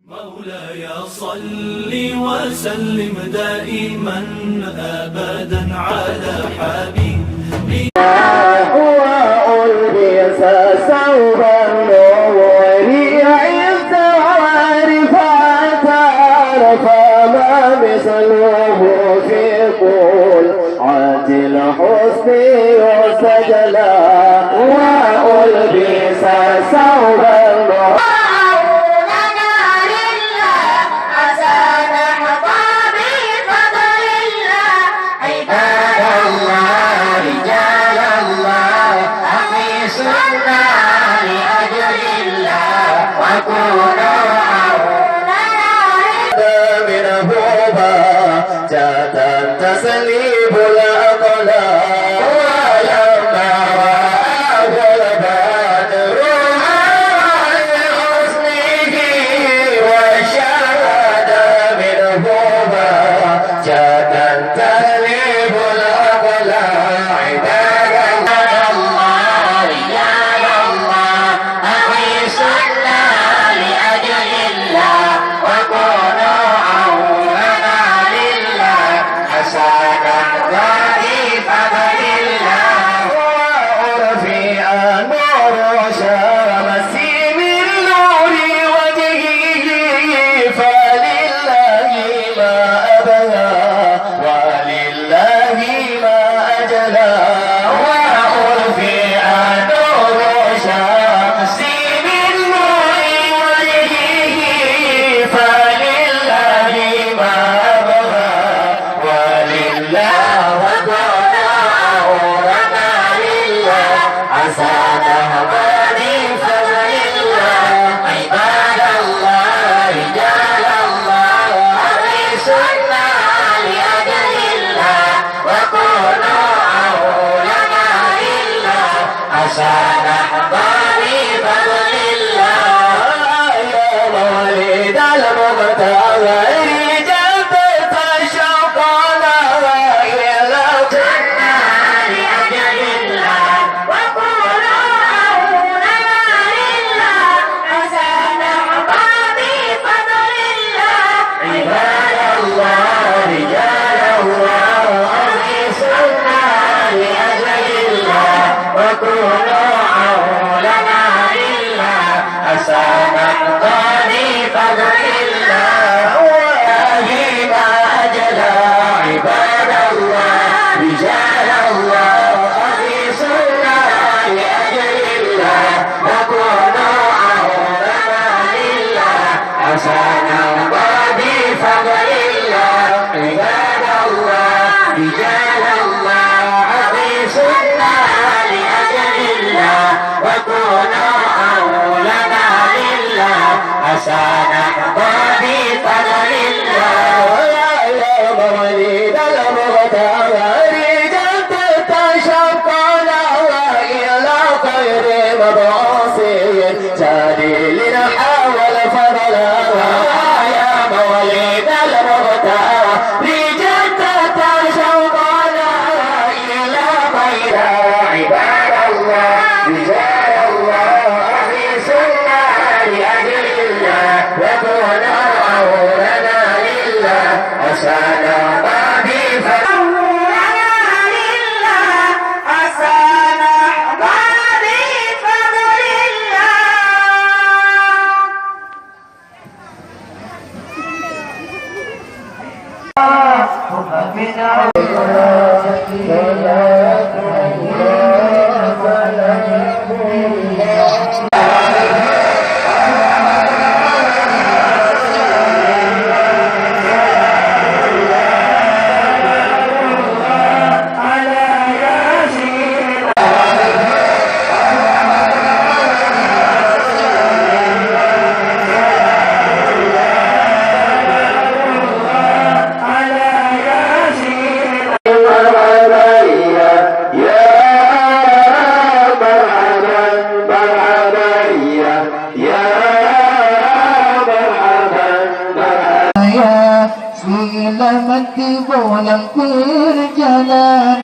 مولاي صل وسلم دائما أبدا على حبيبي هو ألبس ثوب النور عز وعرفات فما مثله في قلعة الحسن يسجلا وألبس ثوب النور تسليب الأقلام ولما رآه البدر عن حسنه وشهد منه بهجة تسليب الأقلام عباد الله رجال الله أعيشنا لأجل الله وكونوا عوننا لله حسنا بفضل الله وعرفي النور شمسي من نور وجهه فلله ما أبلى ولله ما أجلى وعرفي النور شمسي من نور وجهه فلله ما أبلى ولله وقناه لنا لله حسنه بفضل الله عباد الله رجال الله أعيشنا لأجل الله وكونوا لنا لله حسنه بفضل الله يا مولد المختار سنحظى بفضل الله يا مولد المختار رجال تشقنا إلى خير مبعوث جليل حول فضل يا مولد المختار رجال تشقنا إلى خير عباد الله رجال الله أخلصنا لأجل وكونوا لنا لله حسنا بفضل Sila mati bolang berjalan